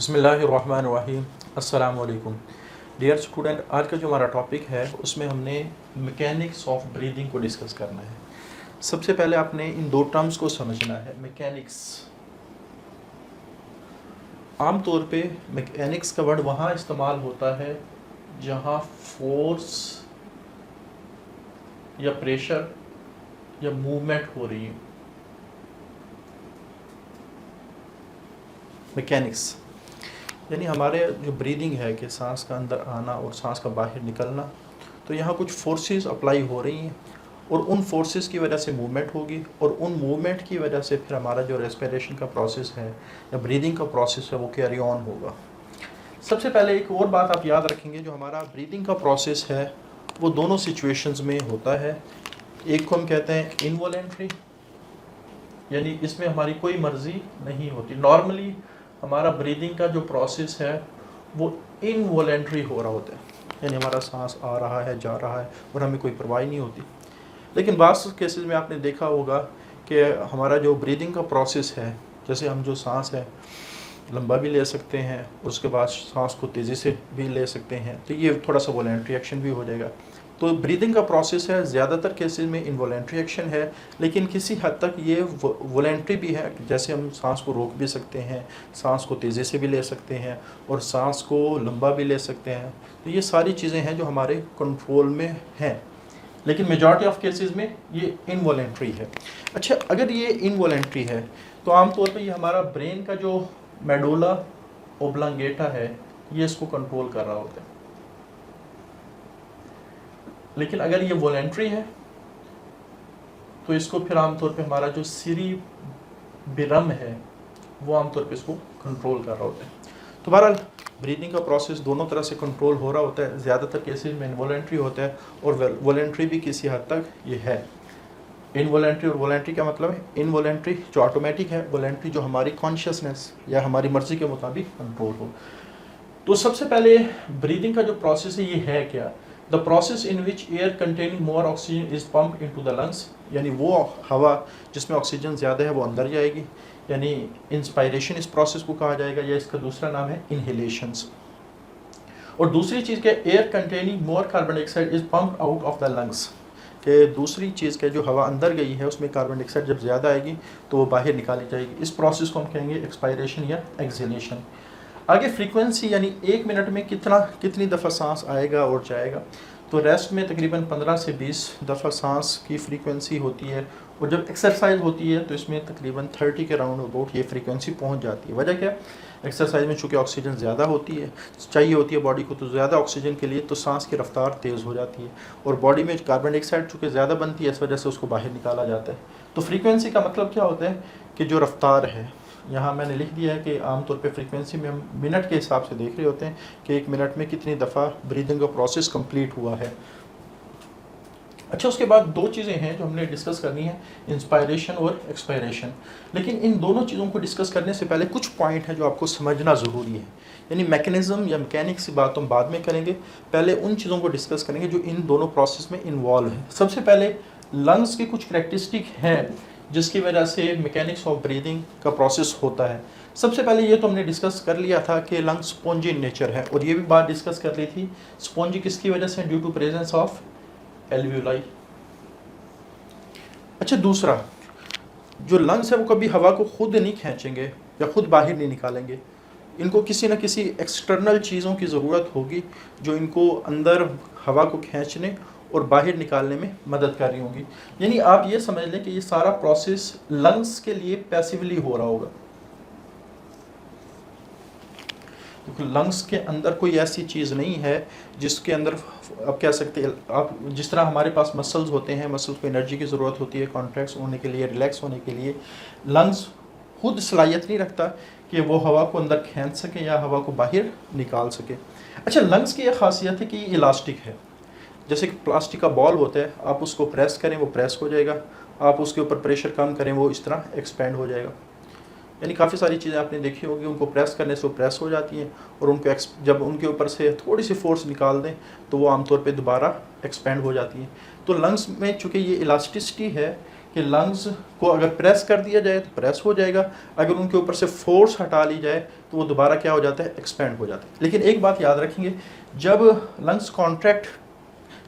बिस्मिल्लाहिर्रहमानिर्रहीम। अस्सलाम वालेकुम डियर स्टूडेंट। आज का जो हमारा टॉपिक है उसमें हमने मैकेनिक्स ऑफ ब्रीदिंग को डिस्कस करना है। सबसे पहले आपने इन दो टर्म्स को समझना है। मैकेनिक्स, आम तौर पे मैकेनिक्स का वर्ड वहाँ इस्तेमाल होता है जहाँ फोर्स या प्रेशर या मूवमेंट हो रही है। मैकेनिक्स यानी हमारे जो ब्रीदिंग है कि सांस का अंदर आना और सांस का बाहर निकलना, तो यहाँ कुछ फोर्सेस अप्लाई हो रही हैं और उन फोर्सेस की वजह से मूवमेंट होगी और उन मूवमेंट की वजह से फिर हमारा जो रेस्पिरेशन का प्रोसेस है या ब्रीदिंग का प्रोसेस है वो कैरी ऑन होगा। सबसे पहले एक और बात आप याद रखेंगे, जो हमारा ब्रीदिंग का प्रोसेस है वो दोनों सिचुएशंस में होता है। एक को हम कहते हैं इनवॉलेंट्री, यानी इसमें हमारी कोई मर्जी नहीं होती। नॉर्मली हमारा ब्रीदिंग का जो प्रोसेस है वो इनवॉलेंट्री हो रहा होता है, यानी हमारा सांस आ रहा है जा रहा है और हमें कोई परवाह नहीं होती। लेकिन बास केसेस में आपने देखा होगा कि हमारा जो ब्रीदिंग का प्रोसेस है, जैसे हम जो सांस है लंबा भी ले सकते हैं, उसके बाद सांस को तेज़ी से भी ले सकते हैं, तो ये थोड़ा सा वॉलेंट्री एक्शन भी हो जाएगा। तो ब्रीदिंग का प्रोसेस है ज़्यादातर केसेस में इनवॉलेंट्री एक्शन है, लेकिन किसी हद तक ये वॉलेंट्री भी है। जैसे हम सांस को रोक भी सकते हैं, सांस को तेज़ी से भी ले सकते हैं और सांस को लंबा भी ले सकते हैं। तो ये सारी चीज़ें हैं जो हमारे कंट्रोल में हैं, लेकिन मेजॉरिटी ऑफ केसेस में ये इनवॉलेंट्री है। अच्छा, अगर ये इनवॉलेंट्री है तो आमतौर पर ये हमारा ब्रेन का जो मेडुला ओब्लांगेटा है ये इसको कंट्रोल कर रहा होता है। लेकिन अगर ये वॉलेंट्री है तो इसको फिर आमतौर पे हमारा जो सीरिबिरम है वो आमतौर पे इसको कंट्रोल कर रहा होता है। तो बहरहाल ब्रीदिंग का प्रोसेस दोनों तरह से कंट्रोल हो रहा होता है। ज़्यादातर केसेस में इनवॉलेंट्री होता है और वॉलेंट्री भी किसी हद तक ये है। इनवॉलेंट्री और वॉलेंट्री का मतलब है, इनवॉलेंट्री जो ऑटोमेटिक है, वॉलेंट्री जो हमारी कॉन्शियसनेस या हमारी मर्जी के मुताबिक कंट्रोल हो। तो सबसे पहले ब्रीदिंग का जो प्रोसेस है ये है क्या? The process in which air containing more oxygen is pump into the lungs, यानी वो हवा जिसमें ऑक्सीजन ज़्यादा है वो अंदर जाएगी, यानी इंस्पायरेशन इस प्रोसेस को कहा जाएगा, या इसका दूसरा नाम है इनहेलेशंस। और दूसरी चीज़ क्या, air containing more carbon dioxide is pump out of the lungs, कि दूसरी चीज़ क्या, जो हवा अंदर गई है उसमें कार्बन डाइऑक्साइड जब ज़्यादा आएगी तो वो बाहर निकाली जाएगी। इस प्रोसेस को हम कहेंगे एक्सपायरेशन या एक्सहेलेशन। आगे फ्रीक्वेंसी, यानी एक मिनट में कितनी दफ़ा सांस आएगा और जाएगा। तो रेस्ट में तकरीबन 15 से 20 दफ़ा सांस की फ्रीक्वेंसी होती है, और जब एक्सरसाइज होती है तो इसमें तकरीबन 30 के राउंड अबाउट ये फ्रीक्वेंसी पहुंच जाती है। वजह क्या, एक्सरसाइज में चूँकि ऑक्सीजन ज़्यादा होती है, चाहिए होती है बॉडी को, तो ज़्यादा ऑक्सीजन के लिए तो सांस की रफ्तार तेज़ हो जाती है और बॉडी में कार्बन डाइऑक्साइड चूँकि ज़्यादा बनती है, इस वजह से उसको बाहर निकाला जाता है। तो फ्रीक्वेंसी का मतलब क्या होता है कि जो रफ्तार है, यहाँ मैंने लिख दिया है कि आमतौर पे फ्रीक्वेंसी में हम मिनट के हिसाब से देख रहे होते हैं कि एक मिनट में कितनी दफ़ा ब्रीदिंग का प्रोसेस कंप्लीट हुआ है। अच्छा, उसके बाद दो चीज़ें हैं जो हमने डिस्कस करनी है, इंस्पायरेशन और एक्सपायरेशन। लेकिन इन दोनों चीज़ों को डिस्कस करने से पहले कुछ पॉइंट है जो आपको समझना ज़रूरी है। यानी मैकेनिज़्म या मैकेनिक्स की बात हम बाद में करेंगे, पहले उन चीज़ों को डिस्कस करेंगे जो इन दोनों प्रोसेस में इन्वॉल्व है। सबसे पहले लंग्स की कुछ करैक्टरिस्टिक हैं जिसकी वजह से मैकेनिक्स ऑफ ब्रीदिंग का प्रोसेस होता है। सबसे पहले ये तो हमने डिस्कस कर लिया था कि लंग्स स्पॉन्जी इन नेचर है, और ये भी बात डिस्कस कर ली थी स्पॉन्जी किसकी वजह से, due to presence of alveoli. अच्छा, दूसरा, जो लंग्स है वो कभी हवा को खुद नहीं खींचेंगे या खुद बाहर नहीं निकालेंगे, इनको किसी न किसी एक्सटर्नल चीज़ों की ज़रूरत होगी जो इनको अंदर हवा को खींचने और बाहर निकालने में मदद कर रही होंगी। यानी आप ये समझ लें कि ये सारा प्रोसेस लंग्स के लिए पैसिवली हो रहा होगा, क्योंकि लंग्स के अंदर कोई ऐसी चीज़ नहीं है जिसके अंदर आप कह सकते हैं, आप जिस तरह हमारे पास मसल्स होते हैं, मसल्स को एनर्जी की ज़रूरत होती है कॉन्ट्रैक्ट होने के लिए, रिलैक्स होने के लिए, लंग्स खुद सलाहियत नहीं रखता कि वो हवा को अंदर खींच सके या हवा को बाहर निकाल सके। अच्छा, लंग्स की यह खासियत है कि ये इलास्टिक है। जैसे कि प्लास्टिक का बॉल होता है, आप उसको प्रेस करें वो प्रेस हो जाएगा, आप उसके ऊपर प्रेशर कम करें वो इस तरह एक्सपेंड हो जाएगा। यानी काफ़ी सारी चीज़ें आपने देखी होगी, उनको प्रेस करने से वो प्रेस हो जाती हैं, और उनको जब उनके ऊपर से थोड़ी सी फोर्स निकाल दें तो वो आमतौर पे दोबारा एक्सपेंड हो जाती हैं। तो लंग्स में चूँकि ये इलास्टिसिटी है, कि लंग्स को अगर प्रेस कर दिया जाए तो प्रेस हो जाएगा, अगर उनके ऊपर से फोर्स हटा ली जाए तो वो दोबारा क्या हो जाता है, एक्सपेंड हो जाता है। लेकिन एक बात याद रखेंगे, जब लंग्स कॉन्ट्रैक्ट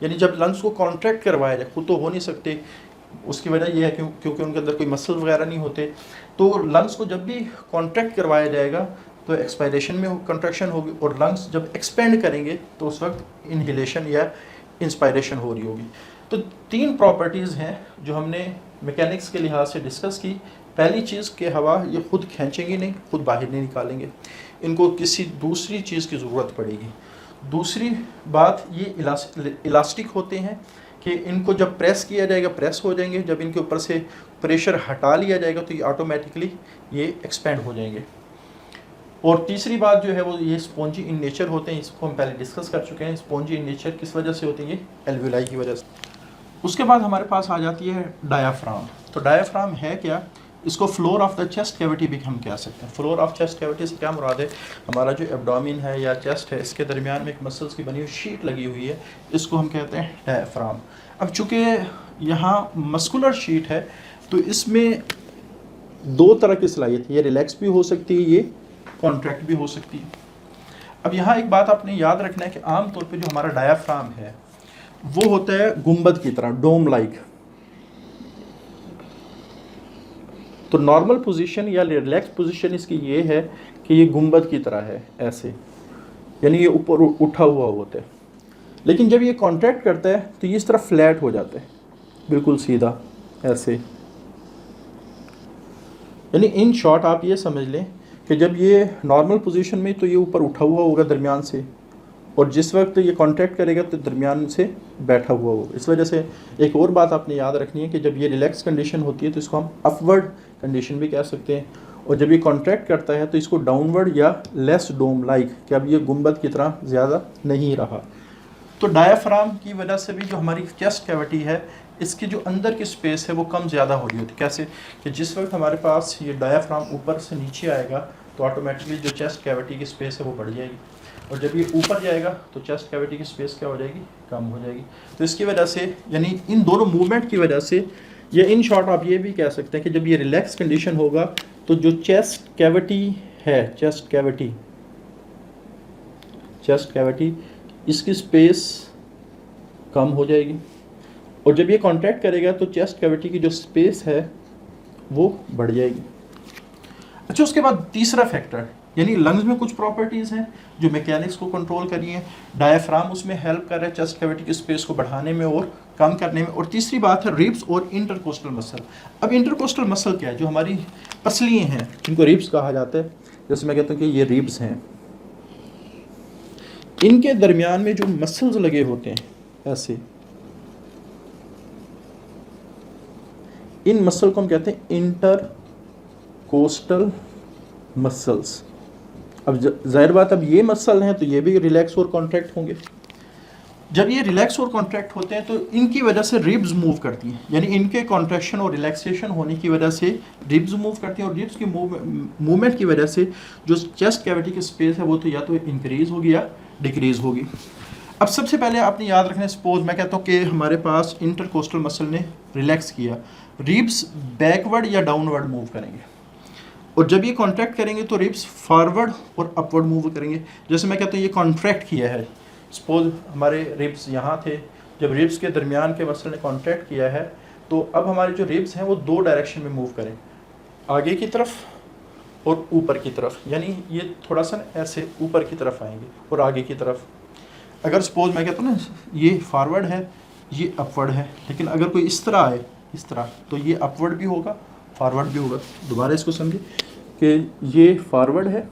यानी जब लंग्स को कॉन्ट्रैक्ट करवाया जाए, खुद तो हो नहीं सकते, उसकी वजह यह है क्योंकि उनके अंदर कोई मसल वगैरह नहीं होते, तो लंग्स को जब भी कॉन्ट्रैक्ट करवाया जाएगा तो एक्सपायरेशन में कंट्रैक्शन होगी, और लंग्स जब एक्सपेंड करेंगे तो उस वक्त इनहेलेशन या इंस्पायरेशन हो रही होगी। तो 3 प्रॉपर्टीज़ हैं जो हमने मैकेनिक्स के लिहाज से डिस्कस की। पहली चीज़ कि हवा ये खुद खींचेंगी नहीं, खुद बाहर नहीं निकालेंगे, इनको किसी दूसरी चीज़ की ज़रूरत पड़ेगी। दूसरी बात, ये इलास्टिक होते हैं कि इनको जब प्रेस किया जाएगा प्रेस हो जाएंगे, जब इनके ऊपर से प्रेशर हटा लिया जाएगा तो ये ऑटोमेटिकली ये एक्सपेंड हो जाएंगे। और तीसरी बात जो है वो ये स्पॉन्जी इन नेचर होते हैं, इसको हम पहले डिस्कस कर चुके हैं। स्पॉन्जी इन नेचर किस वजह से होती है, ये एल्वियोलाई की वजह से। उसके बाद हमारे पास आ जाती है डायाफ्राम। तो डायाफ्राम है क्या, इसको floor of the chest cavity भी हम कह सकते हैं। फ्लोर ऑफ चेस्ट कैविटी से क्या मुराद है, हमारा जो एब्डोमिन है या चेस्ट है, इसके दरमियान में एक मसल्स की बनी हुई शीट लगी हुई है, इसको हम कहते हैं डायाफ्राम। अब चूँकि यहाँ मस्कुलर शीट है तो इसमें 2 तरह की सलाहियत है, ये रिलैक्स भी हो सकती है, ये कॉन्ट्रैक्ट भी हो सकती है। अब यहाँ एक बात आपने याद रखना है कि आम तौर पे जो हमारा डायाफ्राम है वो होता है गुंबद की तरह, डोम लाइक। तो नॉर्मल पोजीशन या रिलैक्स पोजीशन इसकी ये है कि ये गुंबद की तरह है, ऐसे, यानी ये ऊपर उठा हुआ होता है। लेकिन जब ये कॉन्ट्रैक्ट करता है तो ये इस तरह फ्लैट हो जाता है, बिल्कुल सीधा ऐसे। यानी इन शॉर्ट आप ये समझ लें कि जब ये नॉर्मल पोजीशन में तो ये ऊपर उठा हुआ होगा दरमियान से, और जिस वक्त ये कॉन्ट्रैक्ट करेगा तो दरमियान से बैठा हुआ होगा। इस वजह से एक और बात आपने याद रखनी है कि जब ये रिलैक्स कंडीशन होती है तो इसको हम अपवर्ड कंडीशन भी कह सकते हैं, और जब ये कॉन्ट्रैक्ट करता है तो इसको डाउनवर्ड या लेस डोम लाइक, कि अब ये गुंबद की तरह ज़्यादा नहीं रहा। तो डायाफ्राम की वजह से भी जो हमारी चेस्ट कैविटी है, इसकी जो अंदर की स्पेस है वो कम ज़्यादा हो रही होती है। कैसे कि जिस वक्त हमारे पास ये डायाफ्राम ऊपर से नीचे आएगा तो ऑटोमेटिकली जो चेस्ट कैविटी की स्पेस है वो बढ़ जाएगी, और जब ये ऊपर जाएगा तो चेस्ट कैविटी की स्पेस क्या हो जाएगी, कम हो जाएगी। तो इसकी वजह से, यानी इन दोनों मूवमेंट की वजह से, या इन शॉर्ट आप ये भी कह सकते हैं कि जब ये रिलैक्स कंडीशन होगा तो जो चेस्ट कैविटी है, चेस्ट कैविटी इसकी स्पेस कम हो जाएगी, और जब ये कॉन्ट्रैक्ट करेगा तो चेस्ट कैविटी की जो स्पेस है वो बढ़ जाएगी। अच्छा, उसके बाद तीसरा फैक्टर, यानी लंग्स में कुछ प्रॉपर्टीज़ हैं जो मैकेनिक्स को कंट्रोल करी हैं, डायाफ्राम उसमें हेल्प कर रहा है चेस्ट कैविटी की स्पेस को बढ़ाने में और कम करने में, और तीसरी बात है रिब्स और इंटरकोस्टल मसल। अब इंटरकोस्टल मसल क्या है, जो हमारी पसलियाँ हैं जिनको रिब्स कहा जाता है, जैसे मैं कहता हूँ कि ये रिब्स हैं, इनके दरमियान में जो मसल्स लगे होते हैं ऐसे, इन मसल को हम कहते हैं इंटरकोस्टल मसल्स। अब जाहिर बात, अब ये मसल हैं तो ये भी रिलैक्स और कॉन्ट्रैक्ट होंगे। जब ये रिलैक्स और कॉन्ट्रैक्ट होते हैं तो इनकी वजह से रिब्स मूव करती हैं, यानी इनके कॉन्ट्रैक्शन और रिलैक्सेशन होने की वजह से रिब्स मूव करती हैं, और रिब्स की मूवमेंट की वजह से जो चेस्ट कैविटी की स्पेस है वो तो या तो इंक्रीज होगी या डिक्रीज होगी। अब सबसे पहले आपने याद रखना है, सपोज मैं कहता हूँ कि हमारे पास इंटरकोस्टल मसल ने रिलैक्स किया, रिब्स बैकवर्ड या डाउनवर्ड मूव करेंगे, और जब ये कॉन्ट्रैक्ट करेंगे तो रिब्स फॉरवर्ड और अपवर्ड मूव करेंगे। जैसे मैं कहता हूँ ये कॉन्ट्रैक्ट किया है, सपोज हमारे रिब्स यहाँ थे, जब रिब्स के दरमियान के मसल ने कॉन्ट्रैक्ट किया है तो अब हमारे जो रिब्स हैं वो 2 डायरेक्शन में मूव करें, आगे की तरफ और ऊपर की तरफ, यानी ये थोड़ा सा ऐसे ऊपर की तरफ आएंगे और आगे की तरफ। अगर सपोज मैं कहता हूँ ना ये फॉरवर्ड है, ये अपवर्ड है, लेकिन अगर कोई इस तरह आए, इस तरह, तो ये अपवर्ड भी होगा फॉरवर्ड भी होगा। दोबारा इसको समझिए कि ये फॉरवर्ड है,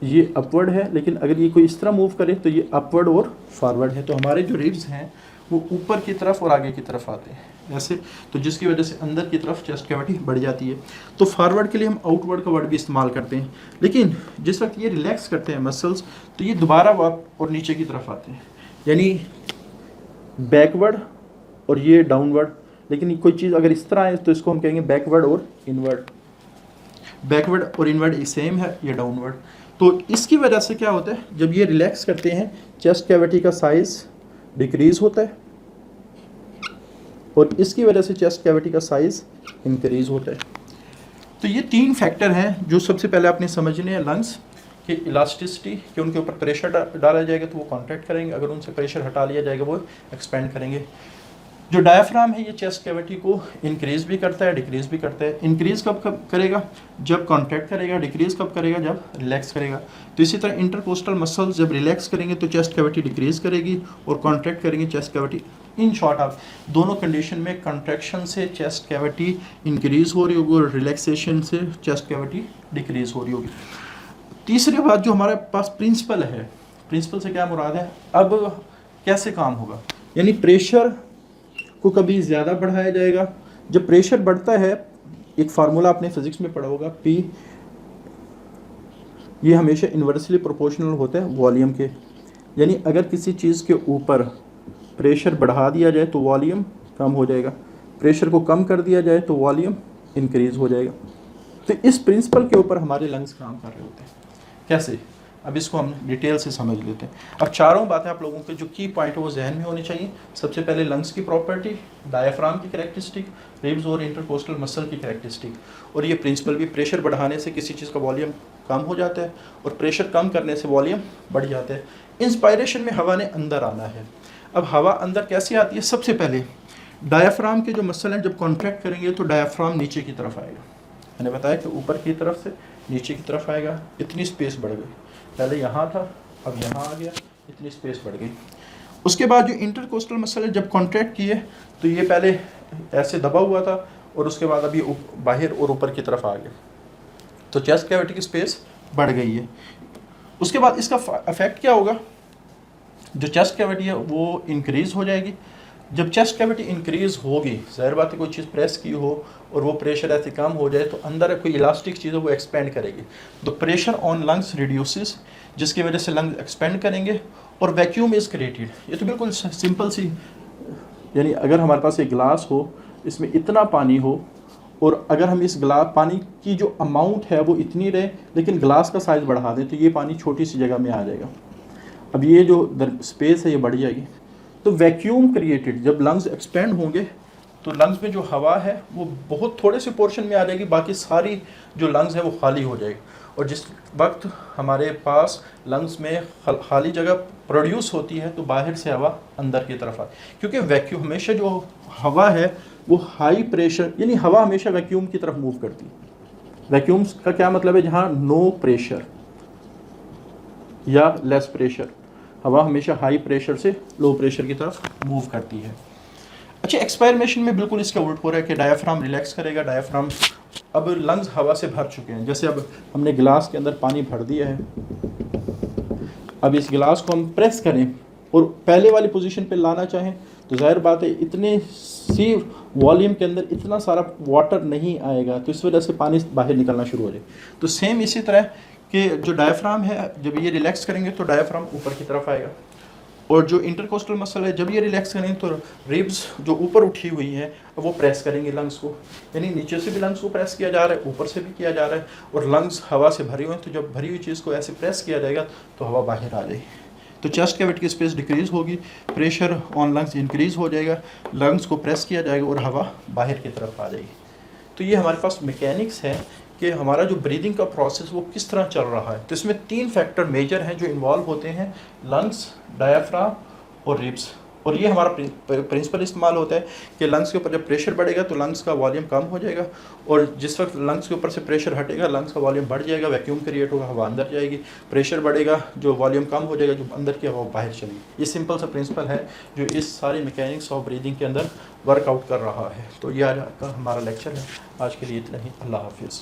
ये अपवर्ड है, लेकिन अगर ये कोई इस तरह मूव करे तो ये अपवर्ड और फॉरवर्ड है। तो हमारे जो रिब्स हैं वो ऊपर की तरफ और आगे की तरफ आते हैं ऐसे, तो जिसकी वजह से अंदर की तरफ चेस्ट कैविटी बढ़ जाती है। तो फॉरवर्ड के लिए हम आउटवर्ड का वर्ड भी इस्तेमाल करते हैं, लेकिन जिस वक्त ये रिलैक्स करते हैं मसल्स तो ये दोबारा और नीचे की तरफ आते हैं, यानी बैकवर्ड और ये डाउनवर्ड। लेकिन कोई चीज़ अगर इस तरह है तो इसको हम कहेंगे बैकवर्ड और इनवर्ड। बैकवर्ड और इनवर्ड सेम है, ये डाउनवर्ड। तो इसकी वजह से क्या होता है, जब ये रिलैक्स करते हैं चेस्ट कैविटी का साइज डिक्रीज होता है, और इसकी वजह से चेस्ट कैविटी का साइज़ इंक्रीज़ होता है। तो ये 3 फैक्टर हैं जो सबसे पहले आपने समझने हैं लंग्स कि इलास्टिसिटी, कि उनके ऊपर प्रेशर डाला जाएगा तो वो कॉन्ट्रैक्ट करेंगे, अगर उनसे प्रेशर हटा लिया जाएगा वो एक्सपेंड करेंगे। जो डायफ्राम है ये चेस्ट कैविटी को इंक्रीज़ भी करता है, डिक्रीज़ भी करता है। इंक्रीज़ कब करेगा? जब कॉन्ट्रैक्ट करेगा। डिक्रीज़ कब करेगा? जब रिलैक्स करेगा। तो इसी तरह इंटरकोस्टल मसल्स जब रिलैक्स करेंगे तो चेस्ट कैविटी डिक्रीज़ करेगी और कॉन्ट्रैक्ट करेंगे चेस्ट कैविटी। इन शॉर्ट आप दोनों कंडीशन में कंट्रैक्शन से चेस्ट कैविटी इंक्रीज़ हो रही होगी और रिलैक्सेशन से चेस्ट कैविटी डिक्रीज़ हो रही होगी। तीसरी बात जो हमारे पास प्रिंसिपल है, प्रिंसिपल से क्या मुराद है? अब कैसे काम होगा, यानी प्रेशर को कभी ज़्यादा बढ़ाया जाएगा। जब प्रेशर बढ़ता है, एक फार्मूला आपने फिजिक्स में पढ़ा होगा, P ये हमेशा इन्वर्सली प्रोपोर्शनल होता है वॉल्यूम के, यानी अगर किसी चीज़ के ऊपर प्रेशर बढ़ा दिया जाए तो वॉल्यूम कम हो जाएगा, प्रेशर को कम कर दिया जाए तो वॉल्यूम इंक्रीज़ हो जाएगा। तो इस प्रिंसिपल के ऊपर हमारे लंग्स काम कर रहे होते हैं। कैसे? अब इसको हम डिटेल से समझ लेते हैं। अब चारों बातें आप लोगों के जो की पॉइंट है वो जहन में होनी चाहिए। सबसे पहले लंग्स की प्रॉपर्टी, डायफ्राम की कैरेक्टरिस्टिक, रिब्स और इंटरकोस्टल मसल की कैरेक्टरिस्टिक, और ये प्रिंसिपल भी प्रेशर बढ़ाने से किसी चीज़ का वॉल्यूम कम हो जाता है और प्रेशर कम करने से वॉल्यूम बढ़ जाता है। इंस्पायरेशन में हवा ने अंदर आना है। अब हवा अंदर कैसे आती है? सबसे पहले डायफ्राम के जो मसल हैं जब कॉन्ट्रैक्ट करेंगे तो डायफ्राम नीचे की तरफ आएगा। मैंने बताया कि ऊपर की तरफ से नीचे की तरफ आएगा, इतनी स्पेस बढ़ गई, पहले यहाँ था अब यहाँ आ गया, इतनी स्पेस बढ़ गई। उसके बाद जो इंटरकोस्टल मसल है जब कॉन्ट्रैक्ट किए तो ये पहले ऐसे दबा हुआ था और उसके बाद अभी बाहर और ऊपर की तरफ आ गया, तो चेस्ट कैविटी की स्पेस बढ़ गई है। उसके बाद इसका इफेक्ट क्या होगा? जो चेस्ट कैविटी है वो इंक्रीज़ हो जाएगी। जब चेस्ट कैविटी इंक्रीज़ होगी, ज़ाहिर बात है कोई चीज़ प्रेस की हो और वो प्रेशर ऐसे कम हो जाए तो अंदर कोई इलास्टिक चीज़ है वो एक्सपेंड करेगी, तो प्रेशर ऑन लंग्स रिड्यूसेस, जिसकी वजह से लंग्स एक्सपेंड करेंगे और वैक्यूम इज़ क्रिएटेड। ये तो बिल्कुल सिंपल सी, यानी अगर हमारे पास एक गिलास हो, इसमें इतना पानी हो और अगर हम इस गिलास पानी की जो अमाउंट है वो इतनी रहे लेकिन गिलास का साइज़ बढ़ा दें तो ये पानी छोटी सी जगह में आ जाएगा। अब ये जो स्पेस है ये बढ़ जाएगी, तो वैक्यूम क्रिएटेड। जब लंग्स एक्सपेंड होंगे तो लंग्स में जो हवा है वो बहुत थोड़े से पोर्शन में आ जाएगी, बाकी सारी जो लंग्स है वो खाली हो जाएगी। और जिस वक्त हमारे पास लंग्स में खाली जगह प्रोड्यूस होती है तो बाहर से हवा अंदर की तरफ आए, क्योंकि वैक्यूम हमेशा जो हवा है वो हाई प्रेशर, यानी हवा हमेशा वैक्यूम की तरफ मूव करती है। वैक्यूम का क्या मतलब है? जहाँ नो प्रेशर या लेस प्रेशर, हवा हमेशा हाई प्रेशर से लो प्रेशर की तरफ मूव करती है। अच्छा, एक्सपायरेशन में बिल्कुल इसका उल्ट हो रहा है कि डायफ्राम रिलैक्स करेगा, डायफ्राम, अब लंग्स हवा से भर चुके हैं। जैसे अब हमने गिलास के अंदर पानी भर दिया है, अब इस गिलास को हम प्रेस करें और पहले वाली पोजीशन पे लाना चाहें तो जाहिर बात है इतने सी वॉल्यूम के अंदर इतना सारा वाटर नहीं आएगा, तो इस वजह से पानी बाहर निकलना शुरू हो जाए। तो सेम इसी तरह कि जो डायफ्राम है जब ये रिलैक्स करेंगे तो डायफ्राम ऊपर की तरफ आएगा, और जो इंटरकोस्टल मसल है जब ये रिलैक्स करेंगे तो रिब्स जो ऊपर उठी हुई है वो प्रेस करेंगे लंग्स को, यानी नीचे से भी लंग्स को प्रेस किया जा रहा है, ऊपर से भी किया जा रहा है, और लंग्स हवा से भरे हुए हैं, तो जब भरी हुई चीज़ को ऐसे प्रेस किया जाएगा तो हवा बाहर आ जाएगी, तो चेस्ट कैविटी की स्पेस डिक्रीज़ होगी, प्रेशर ऑन लंग्स इंक्रीज़ हो जाएगा, लंग्स को प्रेस किया जाएगा और हवा बाहर की तरफ आ जाएगी। तो ये हमारे पास मैकेनिक्स है कि हमारा जो ब्रीदिंग का प्रोसेस वो किस तरह चल रहा है। तो इसमें 3 फैक्टर मेजर हैं जो इन्वॉल्व होते हैं, लंग्स, डायफ्राम और रिब्स, और ये हमारा प्रिंसिपल इस्तेमाल होता है कि लंग्स के ऊपर जब प्रेशर बढ़ेगा तो लंग्स का वॉल्यूम कम हो जाएगा, और जिस वक्त लंग्स के ऊपर से प्रेशर हटेगा लंग्स का वॉल्यूम बढ़ जाएगा, वैक्यूम क्रिएट होगा, हवा अंदर जाएगी, प्रेशर बढ़ेगा, जो वॉल्यूम कम हो जाएगा, जो अंदर की हवा बाहर चलेगी। ये सिंपल सा प्रिंसिपल है जो इस सारी मैकेनिक्स ऑफ ब्रीदिंग के अंदर वर्कआउट कर रहा है। तो ये आज का हमारा लेक्चर है, आज के लिए इतना ही। अल्लाह हाफिज़।